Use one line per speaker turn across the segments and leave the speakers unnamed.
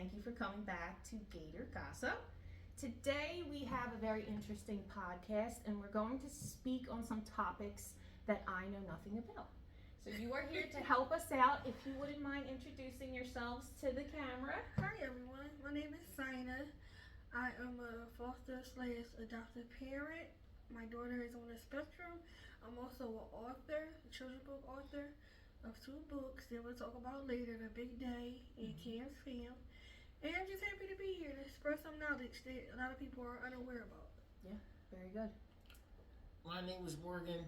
thank you for coming back to Gator Gossip. Today we have a very interesting podcast and we're going to speak on some topics that I know nothing about. So you are here to help us out. If you wouldn't mind introducing yourselves to the camera.
Hi everyone, my name is Sina. I am a foster/adoptive parent. My daughter is on the spectrum. I'm also an author, a children's book author of 2 books that we'll talk about later, The Big Day and Cam's Fam. And I'm just happy to be here to spread some knowledge that a lot of people are unaware about.
Yeah, very good.
My name is Morgan.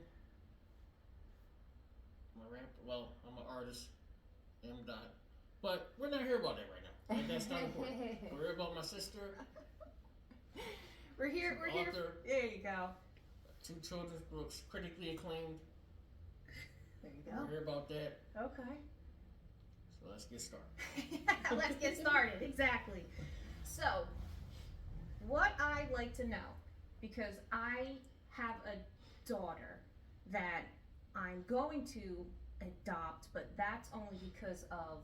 I'm an artist, M. Dot. But we're not here about that right now. And that's not important. We're here about my sister.
We're here.
Author.
There you go.
2 children's books, critically acclaimed.
There you
We're here about that.
Okay.
So let's get started.
Let's get started. Exactly. So, what I'd like to know, because I have a daughter that I'm going to adopt, but that's only because of,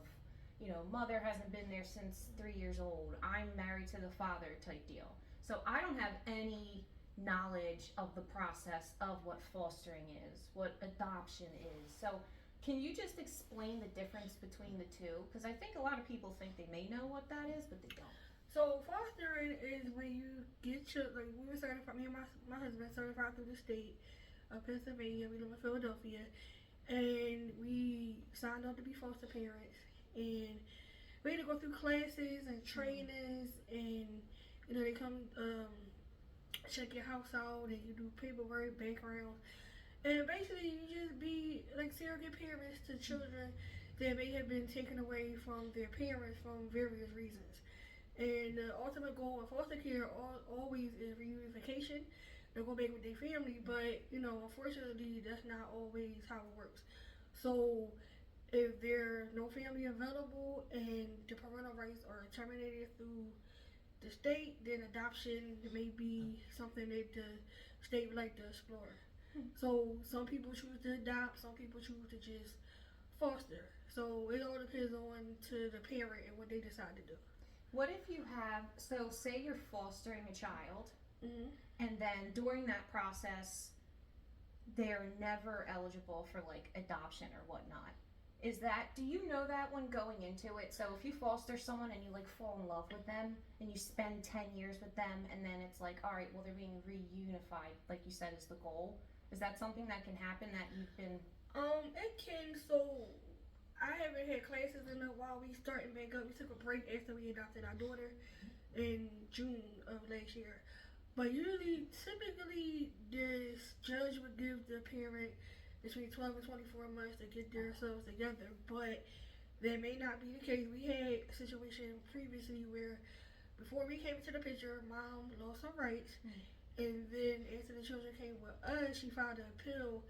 mother hasn't been there since 3 years old. I'm married to the father type deal. So I don't have any knowledge of the process of what fostering is, what adoption is. So can you just explain the difference between the two? Because I think a lot of people think they may know what that is, but they don't.
So fostering is when you get children. Like we were certified. Me and my husband certified through the state of Pennsylvania. We live in Philadelphia, and we signed up to be foster parents. And we had to go through classes and trainings, and they come check your house out, and you do paperwork, background, and basically you just be like surrogate parents to children that may have been taken away from their parents from various reasons. And the ultimate goal of foster care always is reunification. They're going back with their family, but unfortunately, that's not always how it works. So, if there's no family available and the parental rights are terminated through the state, then adoption may be something that the state would like to explore. So, some people choose to adopt, some people choose to just foster. So, it all depends on to the parent and what they decide to do.
What if you have, so say you're fostering a child,
Mm-hmm.
and then during that process, they're never eligible for like adoption or whatnot. Do you know that when going into it? So if you foster someone and you like fall in love with them and you spend 10 years with them and then it's like, all right, well they're being reunified, like you said is the goal. Is that something that can happen that you've been?
It can. So I haven't had classes in a while. We starting back up. We took a break after we adopted our daughter in June of last year. But usually, typically, this judge would give the parent between 12 and 24 months to get themselves together. But that may not be the case. We had a situation previously where before we came into the picture, mom lost her rights. And then after the children came with us, she filed an appeal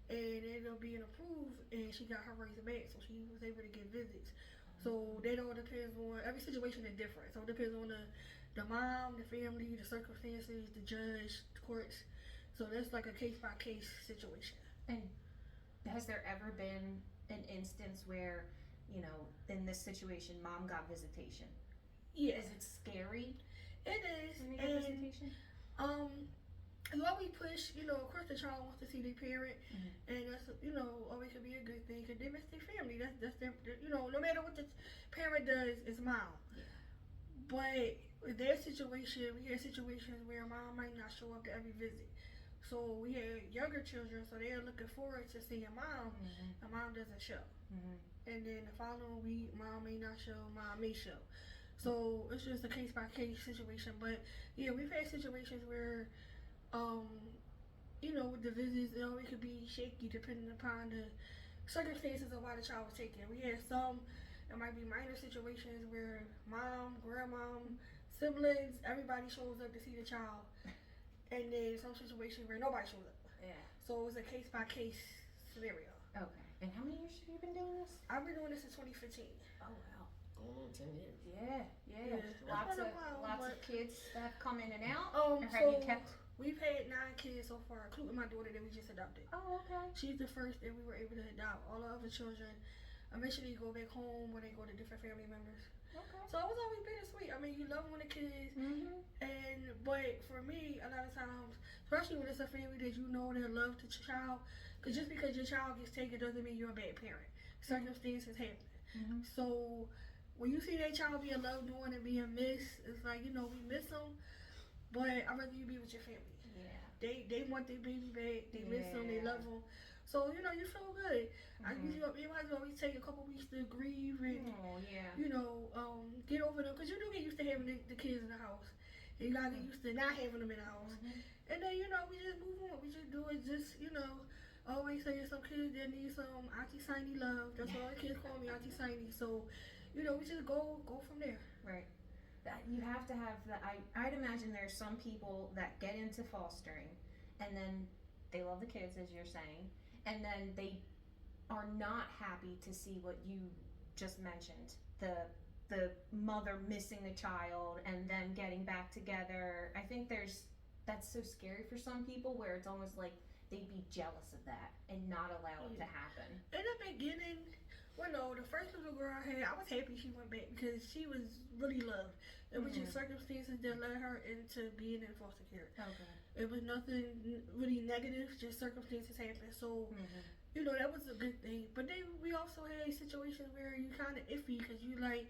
and it ended up being approved and she got her rights back. So she was able to get visits. So that all depends on, every situation is different. So it depends on the mom, the family, the circumstances, the judge, the courts. So that's like a case-by-case situation.
And has there ever been an instance where, in this situation, mom got visitation?
Yeah.
Is it scary?
It is.
When you get visitation?
While we push, of course the child wants to see their parent, and that's, always could be a good thing because they miss their family. That's their, no matter what the parent does, it's mom.
Yeah.
But with their situation, we had situations where mom might not show up to every visit. So we had younger children, so they're looking forward to seeing mom, and mom doesn't show. And then the following week, mom may not show, mom may show. So it's just a case-by-case situation. But yeah, we've had situations where, with the visits, it always could be shaky depending upon the circumstances of why the child was taken. We had some, it might be minor situations where mom, grandmom, siblings, everybody shows up to see the child. And then some situations where nobody shows up.
Yeah.
So it was a case-by-case scenario.
Okay. And how many years have you been doing this?
I've been doing this since 2015.
Oh, wow.
Going on 10 years.
Yeah. Lots of kids that have come in and out. Or have
So
you kept?
we've had 9 kids so far, including my daughter that we just adopted.
Oh, okay.
She's the first that we were able to adopt. All the other children eventually go back home when they go to different family members.
Okay.
So it was always bittersweet. I mean, you love when the kids, but for me, a lot of times, especially when it's a family that you know that love the child, because just because your child gets taken doesn't mean you're a bad parent. Circumstances happen. So when you see that child being loved on and being missed, it's like, you know, we miss them, but I'd rather you be with your family.
Yeah.
They want their baby back. They miss them. They love them. So you know you feel good. You might as well always take a couple weeks to grieve and you know get over them, because you do get used to having the kids in the house. And you gotta get used to not having them in the house. And then you know we just move on. We just do it. Just you know. I always say there's some kids that need some Auntie Siny love. That's why all the kids call me Auntie Siny. So, you know, we just go from there.
Right. That you have to have the. I'd imagine there's some people that get into fostering, and then they love the kids, as you're saying, and then they are not happy to see what you just mentioned, the mother missing the child and then getting back together. I think that's so scary for some people, where it's almost like they'd be jealous of that and not allow it to happen.
In the beginning, well, no, the first little girl I had, I was happy she went back because she was really loved. It was just circumstances that led her into being in foster care.
Okay.
It was nothing really negative, just circumstances happened. So, you know, that was a good thing. But then we also had situations where you kind of iffy because you like,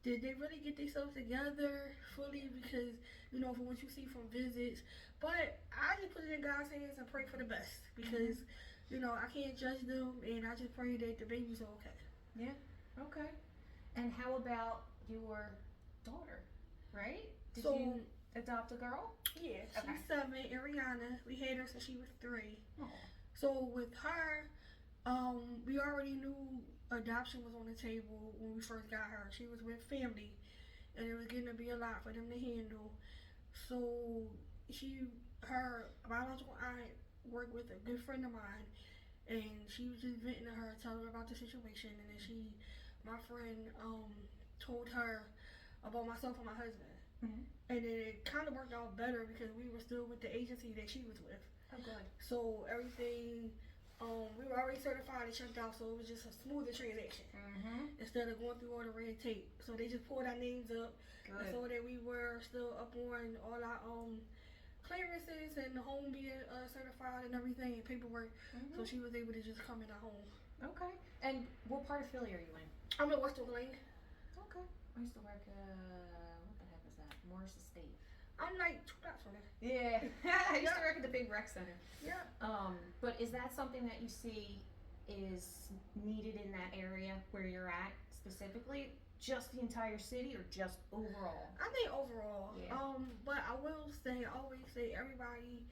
did they really get themselves together fully? Because, you know, from what you see from visits. But I just put it in God's hands and pray for the best because, you know, I can't judge them, and I just pray that the baby's okay.
Yeah. Okay. And how about your daughter, right? Did you adopt a girl?
Yeah, she's 7, Ariana. We had her since she was 3.
Oh.
So with her, we already knew adoption was on the table when we first got her. She was with family, and it was getting to be a lot for them to handle. So her biological aunt worked with a good friend of mine, and she was just venting to her, telling her about the situation, and then my friend, told her about myself and my husband. And then it kind of worked out better because we were still with the agency that she was with.
Oh, good. So
everything, we were already certified and checked out, so it was just a smoother transaction instead of going through all the red tape. So they just pulled our names up and saw that we were still up on all our clearances and the home being certified and everything and paperwork. So she was able to just come in our home.
Okay. And what part of Philly are you in?
I'm in Western Lane.
Okay. I used to work what the heck is that? Morris Estate.
I'm like 2 blocks from there.
Yeah. I used to work at the big rec center.
Yeah.
But is that something that you see is needed in that area where you're at specifically? Just the entire city or just overall?
I think overall.
Yeah.
But I will say, I always say everybody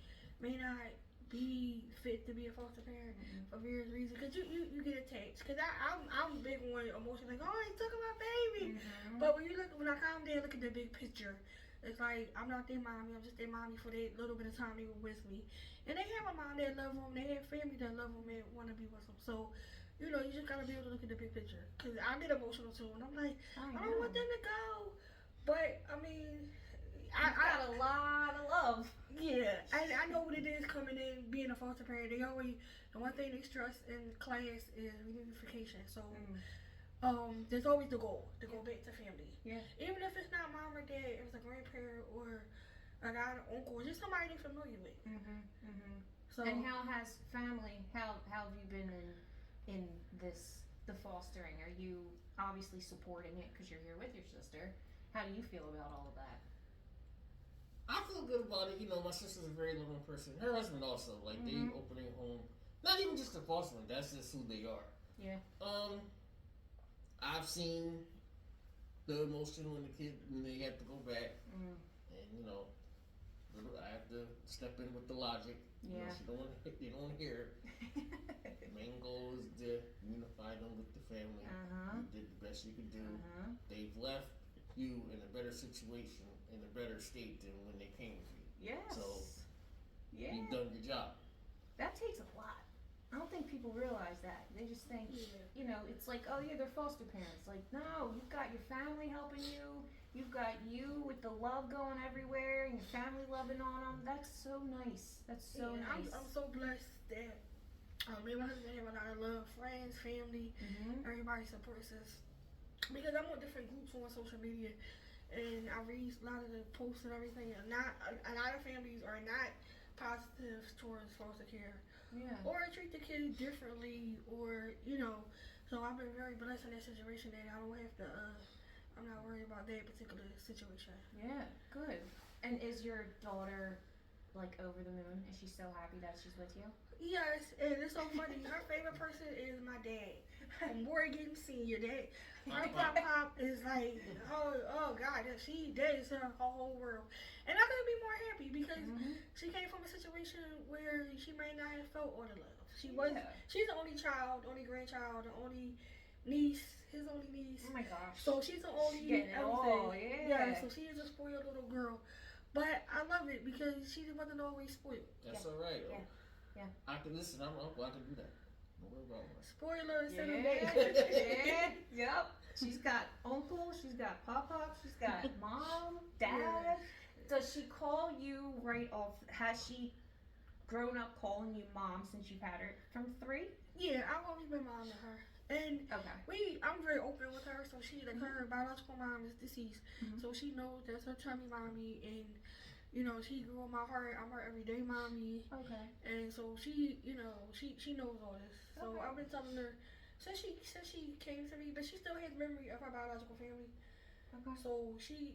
may not be fit to be a foster parent for various reasons. Because you get attached. Because I'm big on emotion, like, oh, he took my baby. But when I calm down, look at the big picture. It's like, I'm not their mommy, I'm just their mommy for that little bit of time they were with me. And they have a mom that love them, they have family that love them and want to be with them. So, you know, you just gotta be able to look at the big picture. Because I get emotional too, and I'm like, I don't want them to go. But, I mean,
I got a lot of love.
Yeah, I know what it is coming in, being a foster parent. The one thing they stress in class is reunification. So, there's always the goal to go back to family.
Yeah.
Even if it's not mom or dad, if it's a grandparent or a guy, an uncle, just somebody they're familiar with. So.
And how has family? How have you been in the fostering? Are you obviously supporting it because you're here with your sister? How do you feel about all of that?
I feel good about it. You know, my sister's a very loving person. Her husband also. Like they opening home. Not even just the fostering. That's just who they are.
Yeah.
I've seen the emotion when they have to go back, and you know, I have to step in with the logic.
Yeah.
You know, they don't want to hear it. The main goal is to unify them with the family. You did the best you could do. They've left you in a better situation, in a better state than when they came to you.
Yes.
So you've done your job.
That takes a lot. I don't think people realize that. They just think, you know, it's like, oh yeah, they're foster parents. Like, no, you've got your family helping you. You've got you with the love going everywhere and your family loving on them. That's so nice. That's so nice.
I'm so blessed that me and my husband have a lot of love, friends, family, everybody supports us. because I'm on different groups on social media, and I read a lot of the posts and everything. And not a lot of families are not positive towards foster care, or treat the kids differently, or So I've been very blessed in that situation that I don't have to. I'm not worried about that particular situation.
Yeah, good. And is your daughter like over the moon? Is she so happy that she's with you?
Yes, and it's so funny. Her favorite person is my dad, Morgan Senior. Dad, her pop is like, oh God, that is her whole world, and I couldn't be more happy because she came from a situation where she may not have felt all the love. She's the only child, only grandchild, the only niece, his only niece.
Oh my gosh.
So she's the only
getting it all, yeah.
So she is a spoiled little girl. But I love it because she wasn't always spoiled.
That's all right.
Yeah.
I can listen. I'm I can do that. No worry about it.
Spoiler,
Yep. She's got uncle, she's got pop, she's got mom, dad. Does she call you right off? Has she grown up calling you mom since you've had her from 3?
Yeah, I've always been mom to her. And I'm very open with her, so she her biological mom is deceased, so she knows that's her tummy mommy, and she grew in my heart. I'm her everyday mommy.
Okay.
And so she knows all this. So I've been telling her since she came to me, but she still has memory of her biological family.
Okay.
So she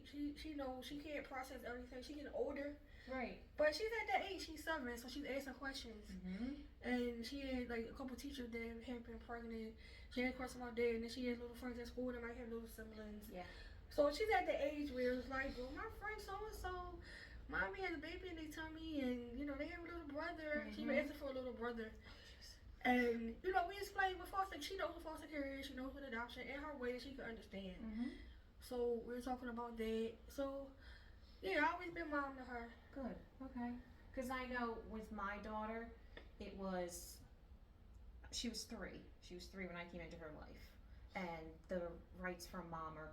knows she can't process everything. She's getting older.
Right.
But she's at that age. She's 7, so she's asking questions. And she had like a couple teachers that had been pregnant. She had questions about that, and then she had little friends at school that might have little siblings.
Yeah.
So she's at the age where it's like, well, my friend so and so, mommy had a baby in their tummy, and they have a little brother. She was asking for a little brother. And we explained what foster. She knows what foster care is. She knows what adoption in her way that she can understand. So we're talking about that. So yeah, I've always been mom to her.
Good. Okay. Because I know with my daughter, she was 3. She was 3 when I came into her life, and the rights from mom are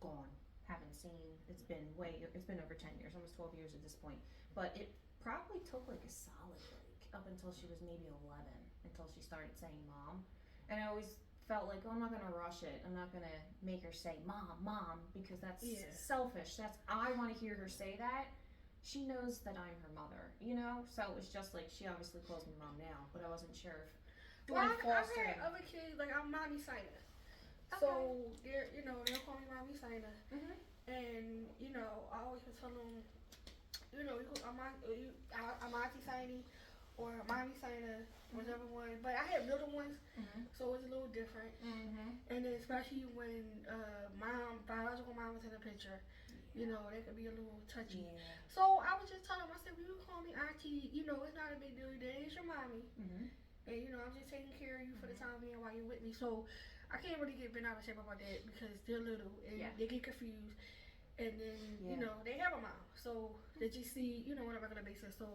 gone. Haven't seen. It's been over 10 years, almost 12 years at this point. But it probably took like a solid up until she was maybe 11, until she started saying mom. And I always felt like, oh, I'm not gonna rush it. I'm not gonna make her say mom, because that's selfish. I want to hear her say that. She knows that I'm her mother, So it was just like, she obviously calls me mom now, but I wasn't sure if
I've had other kids, like I'm mommy Sina. So they'll call me mommy Sina. And I always tell them, I'm auntie Sina or mommy Sina, whichever one. But I have little ones, so it's a little different. And then especially when biological mom is in the picture. That could be a little touchy. So I was just telling them, I said, well, you call me auntie, it's not a big deal. That is your mommy. And, I'm just taking care of you for the time being while you're with me. So I can't really get bent out of shape about that because they're little and they get confused. And then, they have a mom. So they just see, on a regular basis. So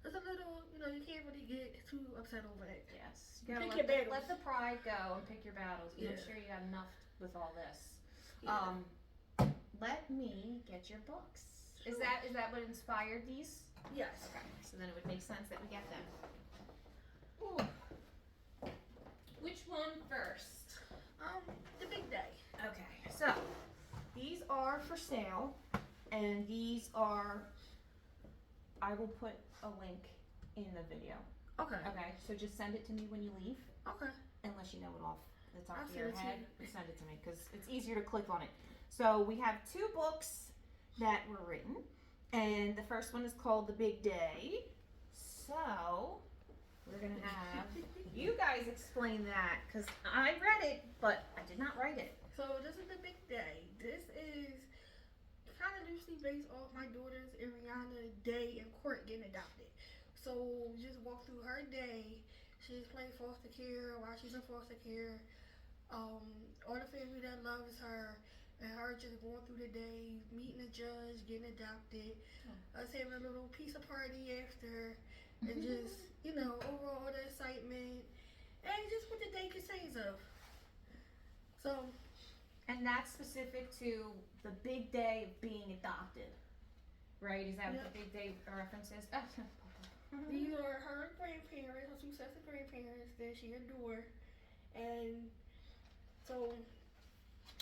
it's a little, you can't really get too upset over it.
Yes.
You pick your battles.
Let the pride go and pick your battles. I'm sure you got enough with all this. Let me get your books. Sure. Is that what inspired these?
Yes.
Okay. So then it would make sense that we get them. Ooh. Which one first?
The big day.
Okay. So these are for sale, and these are. I will put a link in the video.
Okay.
Okay. So just send it to me when you leave.
Okay.
Unless you know it off the top of your head, send it to me because it's easier to click on it. So we have 2 books that were written, and the first one is called The Big Day. So we're gonna have you guys explain that because I read it, but I did not write it.
So this is The Big Day. This is kind of loosely based off my daughter's Ariana day in court getting adopted. So just walk through her day. She's playing foster care while she's in foster care. All the family that loves her. And her just going through the day, meeting a judge, getting adopted, us having a little pizza party after, and just, overall the excitement, and just what the day contains of. So.
And that's specific to the big day of being adopted, right? Is that what the big day reference is?
These are her grandparents, her 2 sets of grandparents that she adored, and so.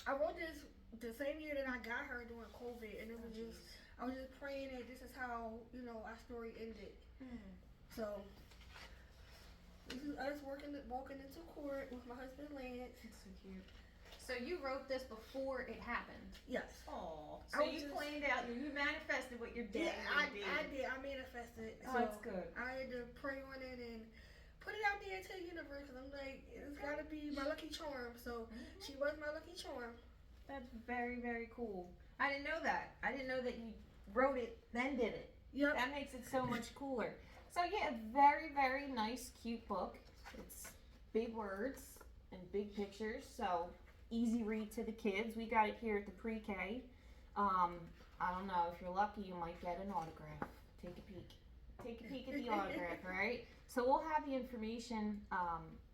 I wrote this the same year that I got her during COVID, and it was I was just praying that this is how our story ended. So this is us walking into court with my husband Lance.
That's so cute. So you wrote this before it happened?
Yes.
Oh, so you planned out, you manifested what your day would be.
I did. I manifested.
Oh, that's good.
I had to pray on it and put it out there to the universe. And I'm like, it's got to be my lucky charm. So she was my lucky charm.
That's very, very cool. I didn't know that. I didn't know that you wrote it, then did it.
Yep.
That makes it so much cooler. So yeah, very, very nice, cute book. It's big words and big pictures. So easy read to the kids. We got it here at the pre-K. I don't know, if you're lucky, you might get an autograph. Take a peek. Take a peek at the autograph, right? So we'll have the information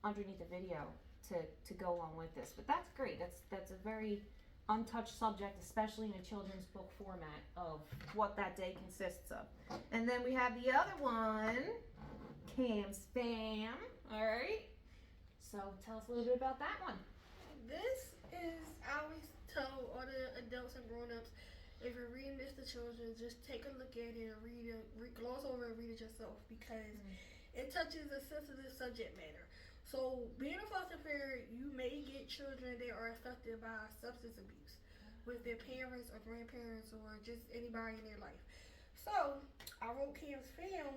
underneath the video to go along with this. But that's great. That's a very untouched subject, especially in a children's book format, of what that day consists of. And then we have the other one, Cam's Fam. All right. So tell us a little bit about that one.
This is, I always tell all the adults and grown-ups, if you're reading this to children, just take a look at it and gloss over and read it yourself, because it touches a sensitive subject matter. So being a foster parent, you may get children that are affected by substance abuse with their parents or grandparents or just anybody in their life. So I wrote Cam's Fam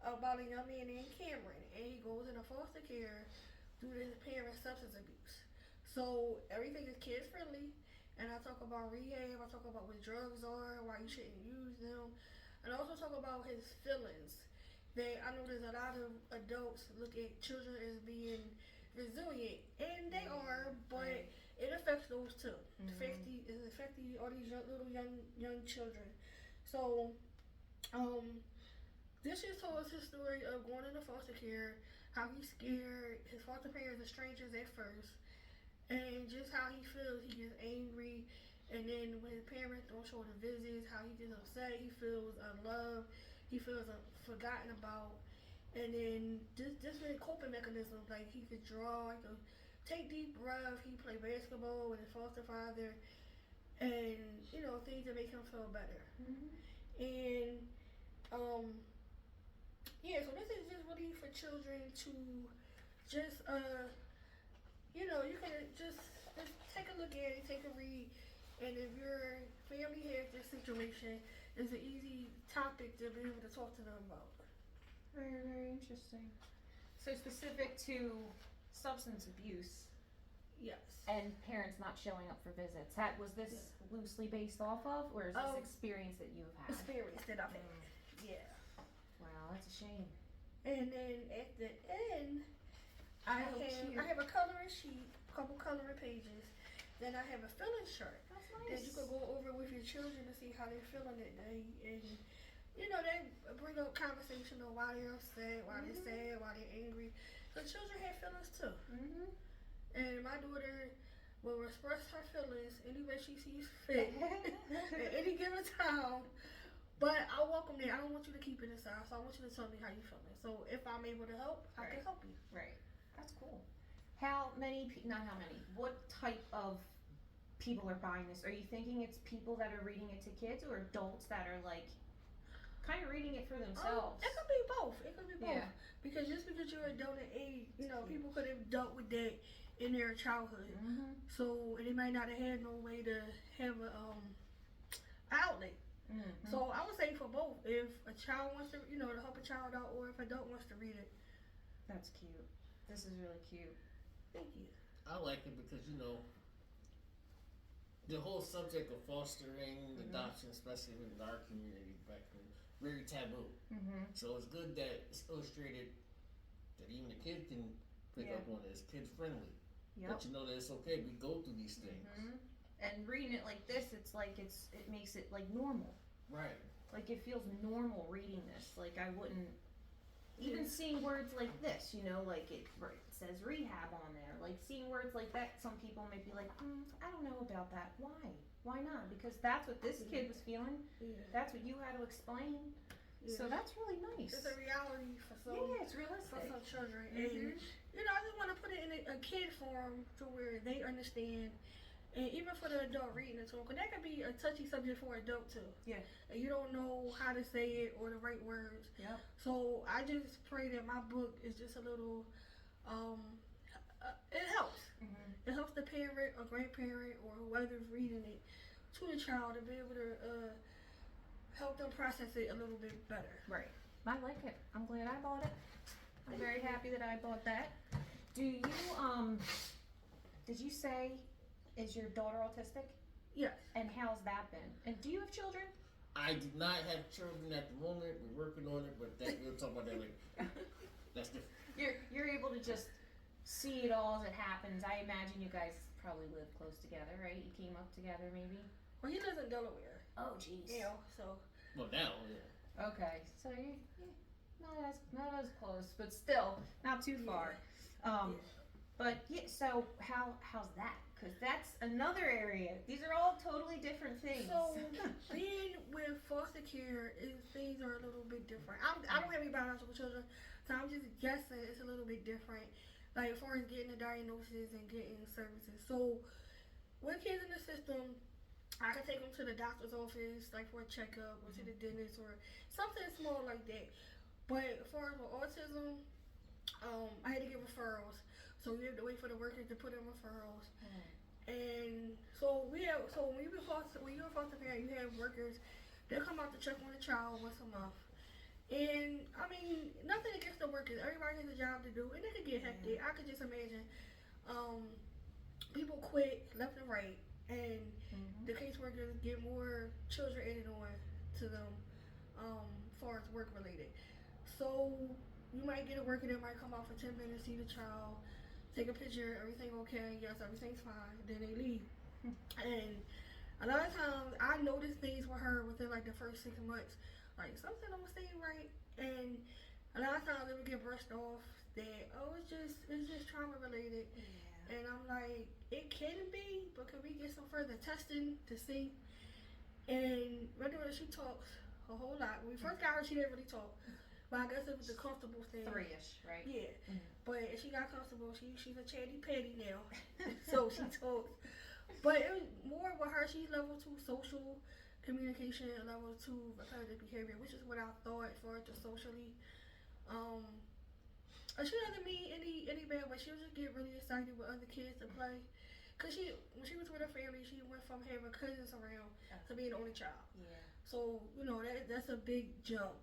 about a young man named Cameron, and he goes into foster care due to his parents' substance abuse. So everything is kid friendly, and I talk about rehab, I talk about what drugs are, why you shouldn't use them, and I also talk about his feelings. That I know there's a lot of adults look at children as being resilient, and they are, but it affects those too. It affects all these young children. So this just told us his story of going into foster care, how he's scared, his foster parents are strangers at first, and just how he feels. He gets angry, and then when his parents don't show the visits, how he gets upset, he feels unloved, he feels forgotten about, and then just different coping mechanisms, like he could draw, he could take deep breaths, he play basketball with his foster father, and things that make him feel better. And so this is just really for children to just you can just take a look at it, take a read, and if your family has this situation, it's an easy topic to be able to talk to them about.
Very, very interesting. So specific to substance abuse.
Yes.
And parents not showing up for visits. Was this loosely based off of, or is this experience that you've had?
Experience that I've had. Yeah.
Wow, that's a shame.
And then at the end, I have a coloring sheet, a couple coloring pages. Then I have a feeling chart.
That's nice.
That you can go over with your children to see how they're feeling that day. And they bring up conversation on why they're upset, why they're sad, why they're angry. So children have feelings too. And my daughter will express her feelings any way she sees fit at any given time. But I welcome that. I don't want you to keep it inside, so I want you to tell me how you're feeling. So if I'm able to help, I can help you.
Right. That's cool. What type of people are buying this? Are you thinking it's people that are reading it to kids, or adults that are like kind of reading it for themselves?
It could be both.
Yeah.
Because just because you're an adult at age, people could have dealt with that in their childhood. So they might not have had no way to have a outlet. So I would say for both. If a child wants to, to help a child out, or if an adult wants to read it.
That's cute. This is really cute.
Thank you.
I like it because the whole subject of fostering, adoption, especially in our community back then, very taboo. So it's good that it's illustrated that even a kid can pick up on it. It's kid friendly. But you know that it's okay. We go through these things.
And reading it like this, it makes it like normal.
Right.
Like it feels normal reading this. Like I wouldn't even seeing words like this, like it says rehab on there. Like seeing words like that, some people might be like, I don't know about that. Why not? Because that's what this kid was feeling. That's what you had to explain. So that's really nice.
It's a reality for some.
Yeah, it's realistic
for some children. And I just want to put it in a kid form to where they understand. And even for the adult reading it to them, because that could be a touchy subject for an adult too.
Yeah.
And you don't know how to say it or the right words.
Yep.
So I just pray that my book is just a little, it helps. It helps the parent or grandparent or whoever's reading it to the child to be able to help them process it a little bit better.
Right. I like it. I'm glad I bought it. I'm very happy that I bought that. Do you, did you say, is your daughter autistic?
Yes.
And how's that been? And do you have children?
I do not have children at the moment. We're working on it, but we'll talk about that later. That's different.
You're able to just see it all as it happens. I imagine you guys probably live close together, right? You came up together, maybe?
Well, he lives in Delaware.
Oh, jeez.
You know, so.
Well, now, yeah.
Okay, so you not as close, but still not too far. But yeah, so how's that? Because that's another area. These are all totally different things.
So being with foster care, things are a little bit different. I don't have any biological children, so I'm just guessing it's a little bit different. Like as far as getting the diagnosis and getting services. So with kids in the system, I can take them to the doctor's office, like for a checkup, or to the dentist, or something small like that. But as far as with autism, I had to get referrals. So we have to wait for the workers to put in referrals. And so when you're a foster parent, you have workers. They'll come out to check on the child once a month. And I mean, nothing against the workers. Everybody has a job to do, and it can get hectic. I could just imagine people quit left and right, and the caseworkers get more children added on to them, as far as work related. So you might get a worker that might come out for 10 minutes, see the child, take a picture, everything okay, yes, everything's fine, then they leave. And a lot of times I noticed things with her within like the first 6 months, like something don't seem right, and a lot of times it would get brushed off that, oh, it's just trauma related. And I'm like, it can be, but can we get some further testing to see? And my daughter, she talks a whole lot. When we first got her, she didn't really talk. But I guess it was the comfortable thing.
3-ish, right?
Yeah. But she got comfortable. She's a chatty patty now. So she talks. But it was more with her, she's level 2 social communication and level 2 repetitive behavior, which is what I thought for her to socially. She doesn't mean any bad, but she'll just get really excited with other kids to play. Cause when she was with her family, she went from having cousins around to being the only child.
Yeah.
So that's a big jump.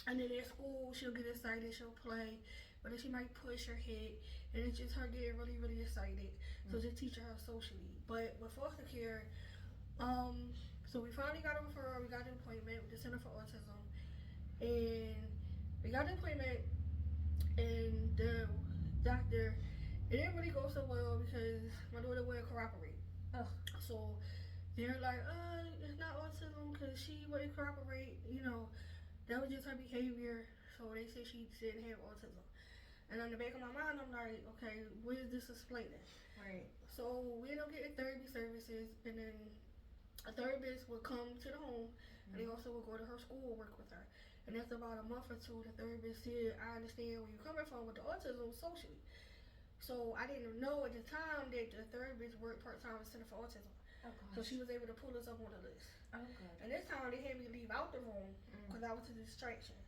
And then at school, she'll get excited, she'll play, but then she might push or hit, and it's just her getting really, really excited. So just teaching her socially. But with foster care, so we finally got a referral, we got an appointment with the Center for Autism, and we got an appointment, and the doctor, it didn't really go so well because my daughter wouldn't cooperate. So they're like, it's not autism because she wouldn't cooperate, that was just her behavior. So they said she didn't have autism. And on the back of my mind, I'm like, okay, what is this explaining?
Right.
So we ended up getting therapy services, and then a therapist would come to the home, and they also would go to her school and work with her. And after about a month or two, the therapist said, I understand where you're coming from with the autism socially. So I didn't know at the time that the therapist worked part-time with Center for Autism. So she was able to pull us up on the list. And this time they had me leave out the room because I was a distraction.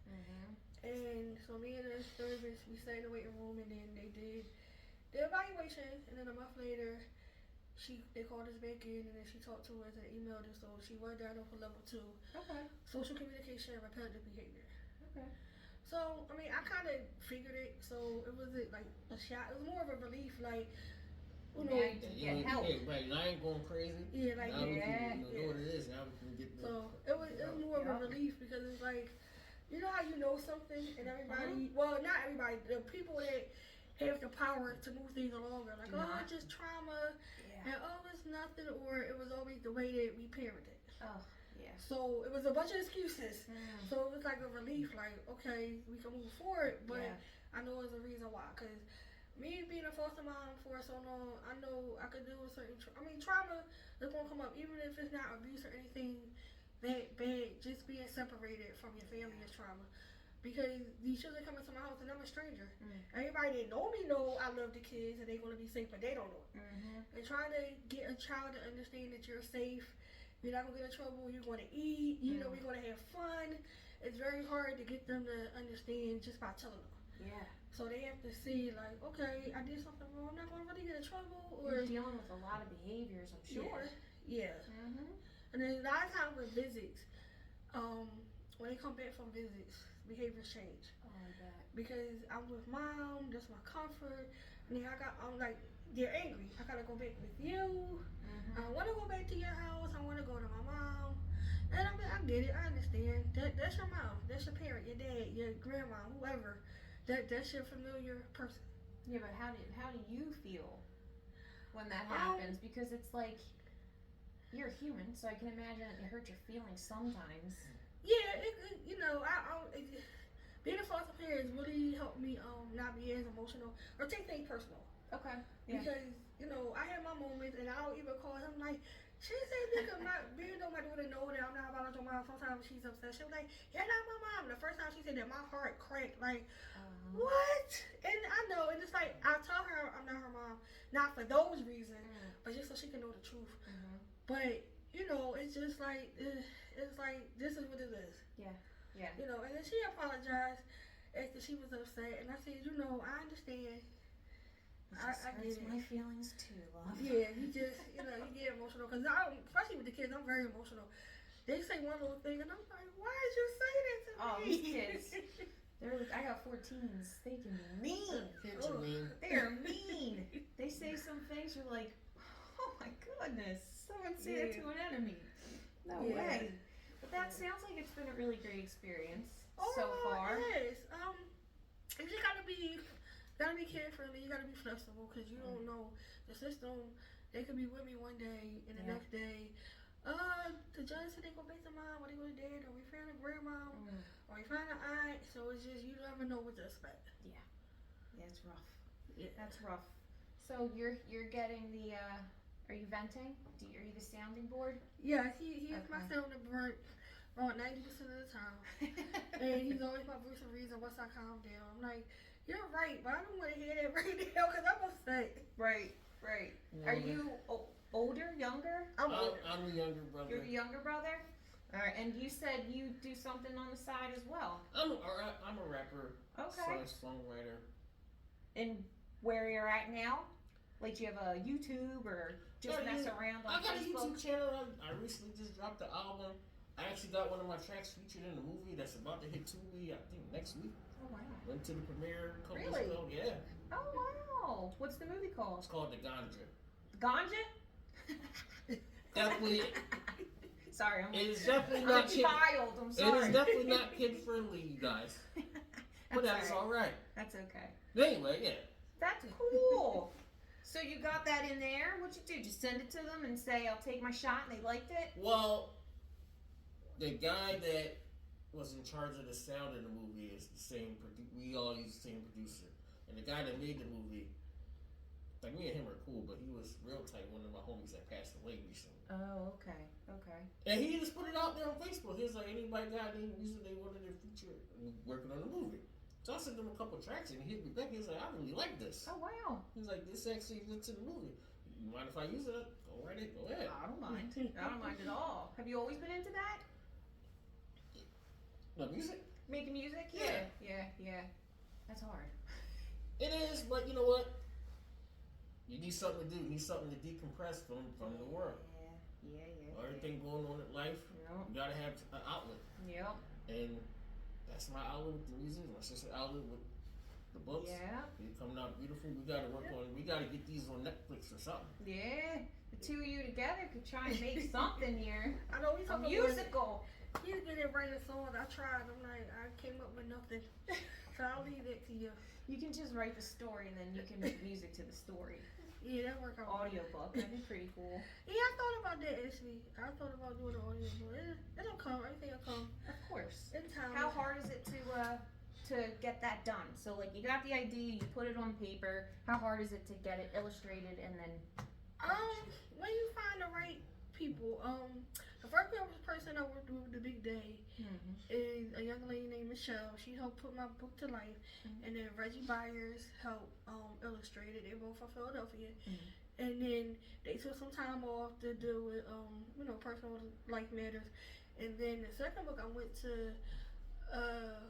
And so me and the therapist, we sat in the waiting room, and then they did the evaluation, and then a month later, they called us back in, and then she talked to us and emailed us. So she was diagnosed for level 2. Social communication and repetitive behavior. So, I mean, I kind of figured it, so it wasn't like a shock. It was more of a relief, like,
Get help.
Right, I ain't going crazy.
Yeah, like,
now we can know what it is. Now we can get the.
So it was more of a relief because it's like, you know how you know something and everybody, well, not everybody, the people that have the power to move things along are like, oh, it's just trauma, and oh, it's nothing, or it was always the way that we parented. So it was a bunch of excuses. So it was like a relief, like, okay, we can move forward, but I know there's a reason why, because me being a foster mom for so long, I know I could deal with certain trauma is going to come up, even if it's not abuse or anything that bad. Just being separated from your family is trauma, because these children come into my house and I'm a stranger. Everybody that know me know I love the kids and they're going to be safe, but they don't know it. And trying to get a child to understand that you're safe, you're not going to get in trouble, you're going to eat, you know, we're going to have fun. It's very hard to get them to understand just by telling them.
Yeah.
So they have to see, like, okay, I did something wrong, I'm not going to really get in trouble. Or
You're dealing with a lot of behaviors, I'm sure.
Yeah. And then a lot of times with visits, when they come back from visits, behaviors change.
Oh, I bet.
Because I'm with mom, that's my comfort. And then I'm like, they're angry. I gotta go back with you. I want to go back to your house. I want to go to my mom. And I mean, I get it. I understand. That's your mom. That's your parent. Your dad. Your grandma. Whoever. That's your familiar person.
Yeah, but how do you feel when that happens? Because it's like you're a human, so I can imagine it hurts your feelings sometimes.
Yeah, you know, being a foster parent has really helped me not be as emotional or take things personal.
Okay. Yeah.
Because, you know, I have my moments and I don't even call him like, she said, nigga, being though my daughter know that I'm not about your mom, sometimes she's upset. She was like, you're not my mom. The first time she said that, my heart cracked. Like, what? And I know, and it's like, I tell her I'm not her mom, not for those reasons, but just so she can know the truth. But, you know, it's just like, it's like, this is what it is.
Yeah. Yeah.
You know, and then she apologized after she was upset, and I said, you know, I understand. I get it.
My feelings too, love.
Yeah, you just, you know, you get emotional. Because especially with the kids, I'm very emotional. They say one little thing, and I'm like, why did you say that to me?
Oh, these kids. I got 14s. They can be mean.
Kids are mean.
They are mean. They say some things, you're like, oh my goodness. Someone say that to an enemy. No way. But that sounds like it's been a really great experience so far.
It is. You just gotta be careful. You gotta be flexible because you don't know the system. They could be with me one day and the next day, the judge said they go back to mom, or they go to dad, or we found a grandma, or we found an aunt. So it's just you never know what to expect.
Yeah, it's rough. Yeah, that's rough. So you're getting the. Are you venting? Are you the sounding board?
Yeah, he has my sounding board about 90% of the time, and he's always my voice of reason once I calm down. I'm like, you're right, but I don't want to hear that right now because I'm upset.
Right.
No,
Are you older, younger?
I'm the younger brother.
You're the younger brother? All right, and you said you do something on the side as well.
I'm a rapper.
Okay.
Songwriter.
And where you're at now? Like, do you have a YouTube or just mess around on Facebook?
I got a YouTube channel. I recently just dropped the album. I actually got one of my tracks featured in a movie that's about to hit Tubi, I think, next week.
Oh, wow.
Went to the premiere a couple
Really?
weeks ago. Yeah.
Oh, wow. What's the movie called?
It's called The Ganja.
Ganja?
Definitely.
Sorry,
it is definitely not kid.
Child. I'm sorry.
It is definitely not kid friendly, you guys. But that's all right.
That's okay.
Anyway, yeah.
That's cool. So you got that in there. What'd you do? Just send it to them and say, I'll take my shot, and they liked it?
Well, the guy that was in charge of the sound of the movie is the same. We all use the same producer, and the guy that made the movie, like me and him are cool, but he was real tight. One of my homies that passed away recently.
Oh, okay.
And he just put it out there on Facebook. He was like, anybody got any music they wanted to feature working on the movie. So I sent him a couple of tracks, and he hit me back. He was like, I really like this.
Oh, wow.
He's like, this actually fits in the movie. You mind if I use it? Go right in. Go ahead.
I don't mind. I don't mind at all. Have you always been into that?
What, music?
Making music?
Yeah.
That's hard.
It is, but you know what? You need something to do. You need something to decompress from the world.
Yeah.
Everything going on in life, you gotta have an outlet.
Yep.
And that's my outlet with the music. My sister's outlet with the books.
Yeah.
They're coming out beautiful. We gotta work on. We gotta get these on Netflix or something.
Yeah. The two of you together could try and make something here.
I know we
A
talking
musical.
You didn't write a song. I tried. I'm like, I came up with nothing. So I'll leave it to you.
You can just write the story and then you can make music to the story.
Yeah, that worked out.
Audiobook. That'd be pretty cool.
Yeah, I thought about that actually. I thought about doing an audiobook. It'll come. Everything will come.
Of course.
In time.
How hard is it to get that done? So like you got the idea, you put it on paper. How hard is it to get it illustrated and then?
When you find the right people. The first person I worked with the big day is a young lady named Michelle. She helped put my book to life, and then Reggie Byers helped illustrate it. They both from Philadelphia, and then they took some time off to deal with personal life matters. And then the second book I went to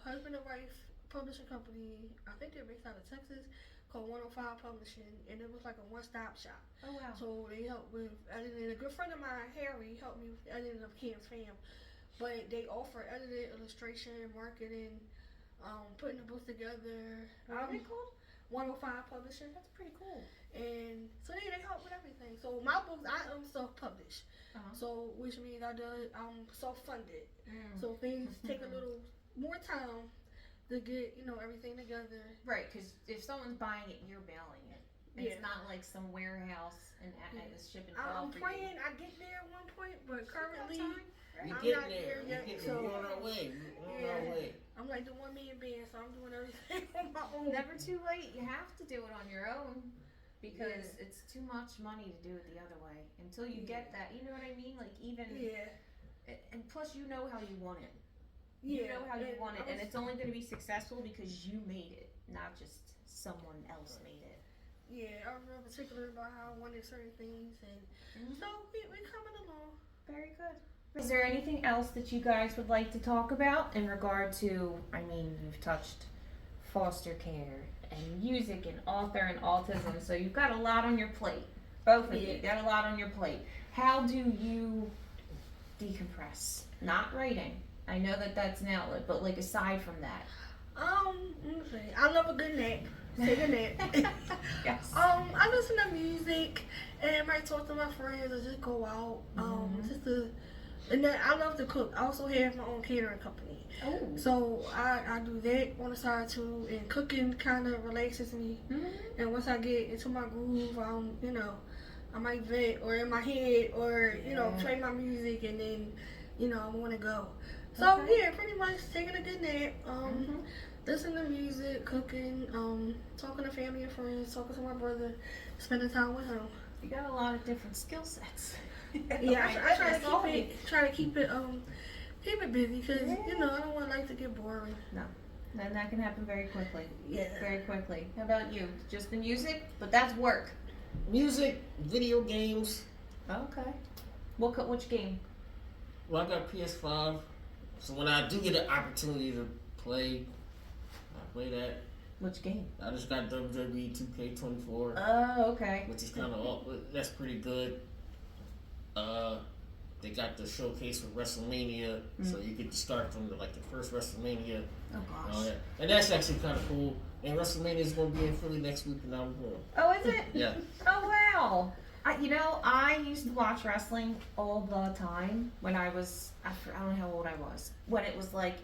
husband and wife publishing company. I think they're based out of Texas, called 105 Publishing, and it was like a one-stop shop.
Oh wow.
So they helped with editing. A good friend of mine, Harry, helped me with the editing of Cam's Fam. But they offer editing, illustration, marketing, putting the books together.
What are they called?
105 Publishing.
That's pretty cool.
And so they help with everything. So my books, I am self-published. So which means I'm self-funded. So things take a little more time to get everything together.
Right, because if someone's buying it, you're mailing it. It's not like some warehouse and it's shipping it
I'm
off for
praying
you.
I get there at one point, but currently
We
I'm
get
not
there.
there yet.
We're on our way. We're on our way.
I'm like the 1 million band, so I'm doing everything on my own.
Never too late. You have to do it on your own because it's too much money to do it the other way until you get that. You know what I mean? Like even and plus you know how you want it. You know how you want it, and it's only going to be successful because you made it, not just someone else made it.
Yeah, I'm real particular about how I wanted certain things, and so we're coming along.
Very good. Is there anything else that you guys would like to talk about in regard to, I mean, you've touched foster care and music and author and autism, so you've got a lot on your plate. Both of you got a lot on your plate. How do you decompress? Not writing. I know that that's an outlet, but like aside from that.
Let me see. I love a good nap. Take a nap.
Yes.
I listen to music and I might talk to my friends or just go out. And then I love to cook. I also have my own catering company.
Oh.
So I do that on the side too, and cooking kind of relaxes me. And once I get into my groove, I might vet or in my head or play my music, and then I want to go. So pretty much taking a good nap, listening to music, cooking, talking to family and friends, talking to my brother, spending time with him.
You got a lot of different skill sets.
Yeah, I try to keep it busy because I don't want life to get boring.
No, then that can happen very quickly.
Yeah,
very quickly. How about you? Just the music, but that's work.
Music, video games.
Okay. Which game?
Well, I got PS5, so when I do get an opportunity to play, I play that.
Which game?
I just got WWE 2K24.
Oh, okay.
Which is kind of that's pretty good. They got the showcase for WrestleMania, so you get to start from the first WrestleMania.
Oh gosh.
And that's actually kind of cool. And WrestleMania is going to be in Philly next week, and I'm going.
Oh, is it?
Yeah.
Oh wow. I used to watch wrestling all the time when I was, I don't know how old I was, when it was like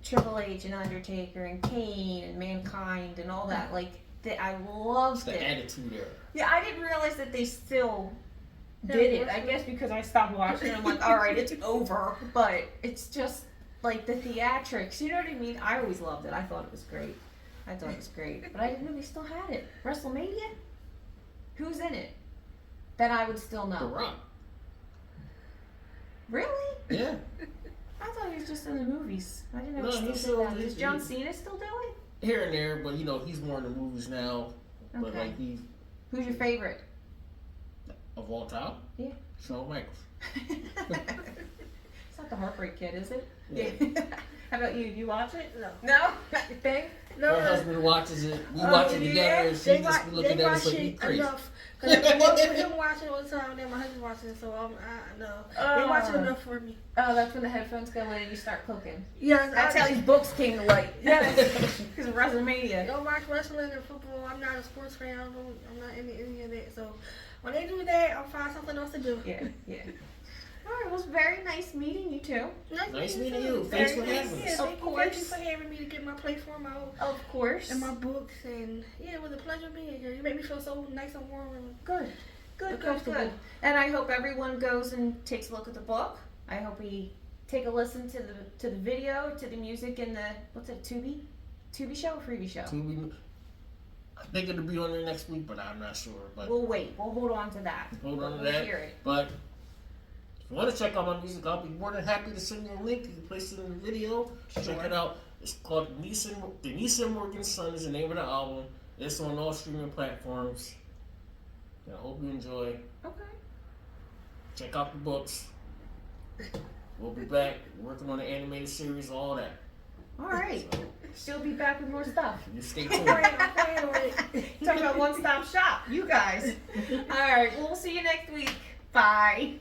Triple H and Undertaker and Kane and Mankind and all that. I loved it.
The Attitude Era.
Yeah, I didn't realize that they still did it. I guess because I stopped watching and I'm like, alright, it's over. But it's just like the theatrics, you know what I mean? I always loved it. I thought it was great. But I didn't know they still had it. WrestleMania? Who's in it? That I would still know.
The Rock.
Really?
Yeah.
I thought he was just in the movies. I didn't know
No,
he
he's
still
still-
did that. Is John Cena still do it?
Here and there, but he's more in the movies now. But
Okay.
he's
Who's your favorite?
of all time.
Yeah.
Shawn Michaels.
It's not the Heartbreak Kid, is it?
Yeah.
How about you? You watch it?
No.
No? Not your thing?
No,
Her husband watches it. We watch it together, and she
they
just be looking
they
at us
watch
like we
it
crazy.
enough. Cause I work with him watching all the time, then my husband watching it, so I know. They watch it enough for me.
Oh, that's when the headphones go in and you start cooking.
Yes,
That's how these books came to light. Yes. Because of WrestleMania.
Don't watch wrestling and football. I'm not a sports fan. I'm not into any of that. So when they do that, I'll find something else to do.
Yeah. All right, well, it was very nice meeting you two.
Nice meeting you. Thanks for having us.
Yeah,
Of
thank
course.
you for having me to get my platform out
Of course.
and my books. And yeah, it was a pleasure being here. You make me feel so nice and warm and
Good.
comfortable.
And I hope everyone goes and takes a look at the book. I hope we take a listen to the video, to the music, and the Tubi show or Freebie show.
I think it'll be on there next week, but I'm not sure. But
We'll wait. We'll hold on to that.
hold on to
We'll
that.
hear it.
But you want to check out my music, I'll be more than happy to send you a link. You can place it in the video. Check it out. It's called Denise and Morgan's Son is the name of the album. It's on all streaming platforms. And I hope you enjoy.
Okay.
Check out the books. We'll be back working on the animated series, all that.
All right.
So,
She'll be back with more stuff.
you stay tuned.
Talking about one-stop shop. You guys. All right. We'll see you next week. Bye.